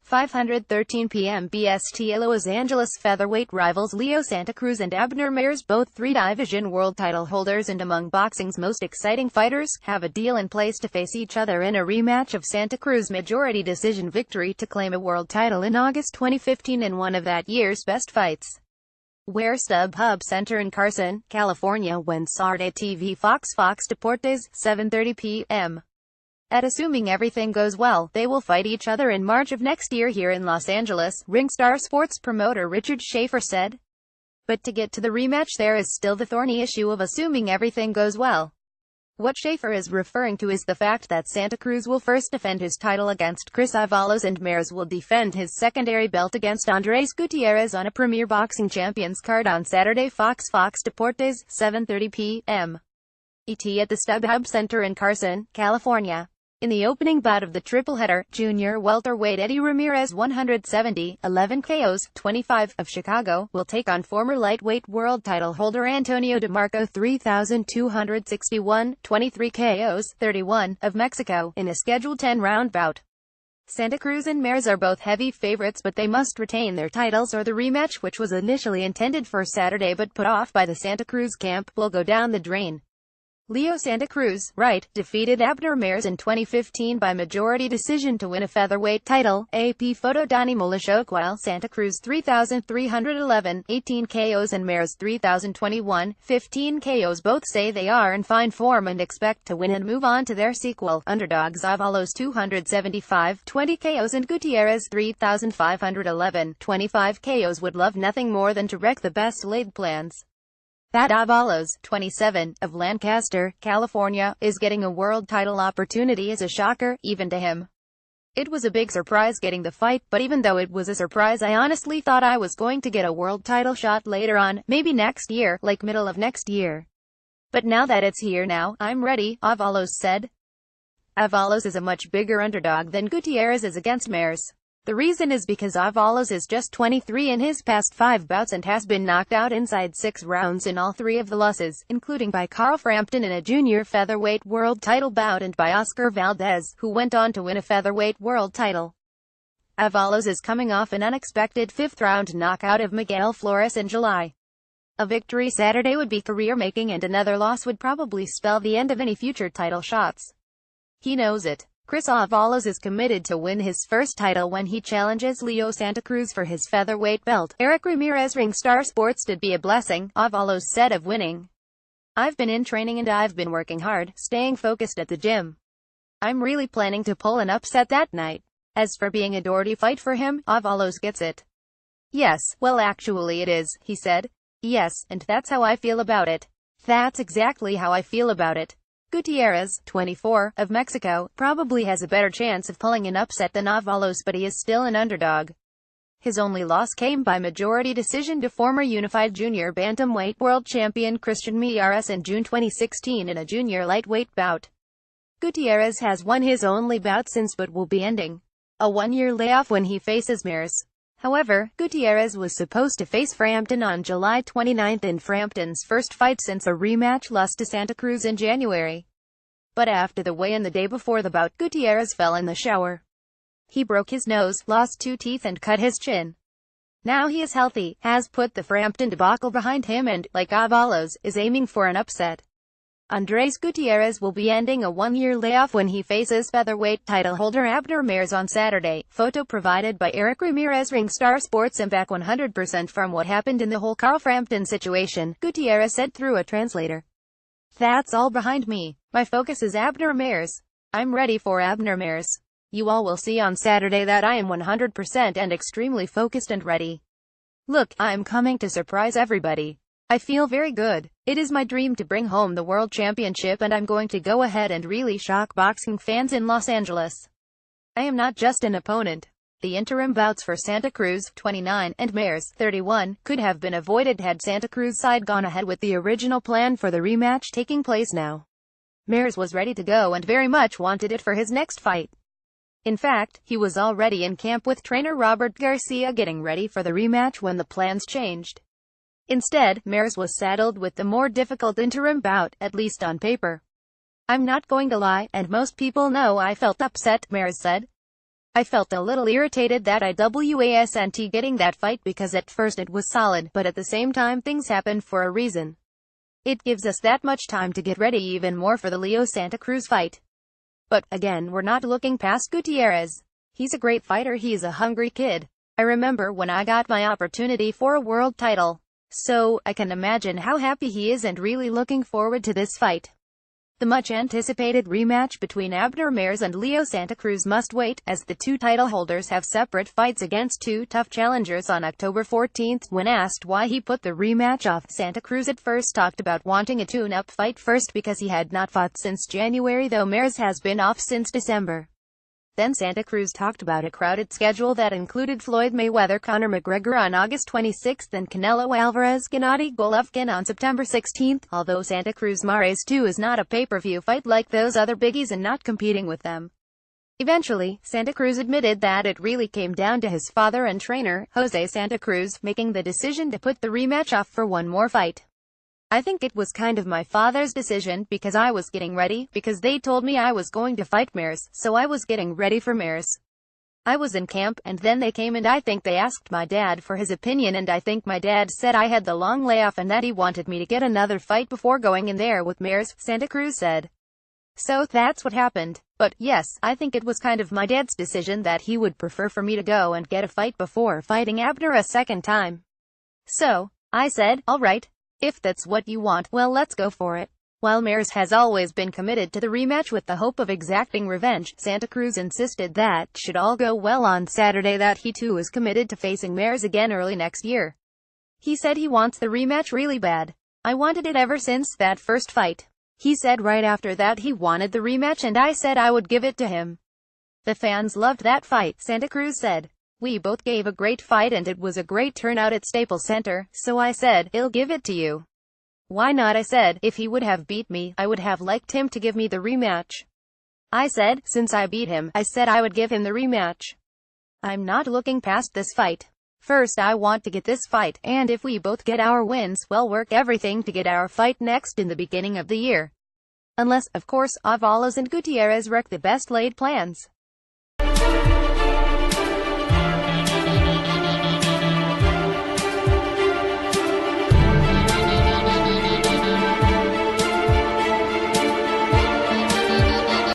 513 PM BSTLos Angeles featherweight rivals Leo Santa Cruz and Abner Mares, both three-division world title holders and among boxing's most exciting fighters, have a deal in place to face each other in a rematch of Santa Cruz's majority decision victory to claim a world title in August 2015 in one of that year's best fights. Where StubHub Center in Carson, California, when Saturday TV Fox Deportes, 7:30 p.m. Assuming everything goes well, they will fight each other in March of next year here in Los Angeles, Ringstar Sports promoter Richard Schaefer said. But to get to the rematch there is still the thorny issue of assuming everything goes well. What Schaefer is referring to is the fact that Santa Cruz will first defend his title against Cruz and Mares will defend his secondary belt against Andres Gutierrez on a Premier Boxing Champions card on Saturday. Fox Deportes, 7:30 p.m. ET at the StubHub Center in Carson, California. In the opening bout of the tripleheader, junior welterweight Eddie Ramirez, 170, 11 KOs, 25, of Chicago, will take on former lightweight world title holder Antonio DeMarco, 3,261, 23 KOs, 31, of Mexico, in a scheduled 10-round bout. Santa Cruz and Mares are both heavy favorites, but they must retain their titles or the rematch, which was initially intended for Saturday but put off by the Santa Cruz camp, will go down the drain. Leo Santa Cruz, right, defeated Abner Mares in 2015 by majority decision to win a featherweight title. AP photo Donnie Molishok, while Santa Cruz 3,311, 18 KOs and Mares 3,021, 15 KOs both say they are in fine form and expect to win and move on to their sequel. Underdogs Avalos 275, 20 KOs and Gutierrez 3,511, 25 KOs would love nothing more than to wreck the best laid plans. That Avalos, 27, of Lancaster, California, is getting a world title opportunity is a shocker, even to him. It was a big surprise getting the fight, but even though it was a surprise, I honestly thought I was going to get a world title shot later on, maybe next year, like middle of next year. But now that it's here now, I'm ready, Avalos said. Avalos is a much bigger underdog than Gutierrez is against Mares. The reason is because Avalos is just 23 in his past 5 bouts and has been knocked out inside 6 rounds in all 3 of the losses, including by Carl Frampton in a junior featherweight world title bout and by Oscar Valdez, who went on to win a featherweight world title. Avalos is coming off an unexpected 5th-round knockout of Miguel Flores in July. A victory Saturday would be career-making and another loss would probably spell the end of any future title shots. He knows it. Chris Avalos is committed to win his first title when he challenges Leo Santa Cruz for his featherweight belt. Eric Ramirez, Ringstar Sports, did be a blessing, Avalos said of winning. I've been in training and I've been working hard, staying focused at the gym. I'm really planning to pull an upset that night. As for being a Doherty fight for him, Avalos gets it. Yes, well actually it is, he said. Yes, and that's how I feel about it. That's exactly how I feel about it. Gutierrez, 24, of Mexico, probably has a better chance of pulling an upset than Avalos, but he is still an underdog. His only loss came by majority decision to former unified junior bantamweight world champion Christian Miares in June 2016 in a junior lightweight bout. Gutierrez has won his only bout since but will be ending a 1-year layoff when he faces Mares. However, Gutierrez was supposed to face Frampton on July 29 in Frampton's first fight since a rematch loss to Santa Cruz in January. But after the weigh-in the day before the bout, Gutierrez fell in the shower. He broke his nose, lost 2 teeth and cut his chin. Now he is healthy, has put the Frampton debacle behind him and, like Avalos, is aiming for an upset. Andres Gutierrez will be ending a 1-year layoff when he faces featherweight title holder Abner Mares on Saturday. Photo provided by Eric Ramirez, Ringstar Sports. I'm back 100% from what happened in the whole Carl Frampton situation, Gutierrez said through a translator. That's all behind me. My focus is Abner Mares. I'm ready for Abner Mares. You all will see on Saturday that I am 100% and extremely focused and ready. Look, I'm coming to surprise everybody. I feel very good. It is my dream to bring home the World Championship and I'm going to go ahead and really shock boxing fans in Los Angeles. I am not just an opponent. The interim bouts for Santa Cruz, 29, and Mares, 31, could have been avoided had Santa Cruz side gone ahead with the original plan for the rematch taking place now. Mares was ready to go and very much wanted it for his next fight. In fact, he was already in camp with trainer Robert Garcia getting ready for the rematch when the plans changed. Instead, Mares was saddled with the more difficult interim bout, at least on paper. I'm not going to lie, and most people know I felt upset, Mares said. I felt a little irritated that I wasn't getting that fight because at first it was solid, but at the same time things happen for a reason. It gives us that much time to get ready even more for the Leo Santa Cruz fight. But, again, we're not looking past Gutierrez. He's a great fighter, he's a hungry kid. I remember when I got my opportunity for a world title. So, I can imagine how happy he is and really looking forward to this fight. The much-anticipated rematch between Abner Mares and Leo Santa Cruz must wait, as the two title holders have separate fights against two tough challengers on October 14. When asked why he put the rematch off, Santa Cruz at first talked about wanting a tune-up fight first because he had not fought since January, though Mares has been off since December. Then Santa Cruz talked about a crowded schedule that included Floyd Mayweather-Conor McGregor on August 26 and Canelo Alvarez-Gennady Golovkin on September 16, although Santa Cruz Mares 2 is not a pay-per-view fight like those other biggies and not competing with them. Eventually, Santa Cruz admitted that it really came down to his father and trainer, Jose Santa Cruz, making the decision to put the rematch off for one more fight. I think it was kind of my father's decision, because I was getting ready, because they told me I was going to fight Mares, so I was getting ready for Mares. I was in camp, and then they came and I think they asked my dad for his opinion and I think my dad said I had the long layoff and that he wanted me to get another fight before going in there with Mares, Santa Cruz said. So that's what happened. But, yes, I think it was kind of my dad's decision that he would prefer for me to go and get a fight before fighting Abner a second time. So, I said, alright. If that's what you want, well, let's go for it. While Mares has always been committed to the rematch with the hope of exacting revenge, Santa Cruz insisted that, should all go well on Saturday, that he too is committed to facing Mares again early next year. He said he wants the rematch really bad. I wanted it ever since that first fight. He said right after that he wanted the rematch and I said I would give it to him. The fans loved that fight, Santa Cruz said. We both gave a great fight and it was a great turnout at Staples Center, so I said, he'll give it to you. Why not? I said, if he would have beat me, I would have liked him to give me the rematch. I said, since I beat him, I said I would give him the rematch. I'm not looking past this fight. First I want to get this fight, and if we both get our wins, we'll work everything to get our fight next in the beginning of the year. Unless, of course, Avalos and Gutierrez wreck the best laid plans.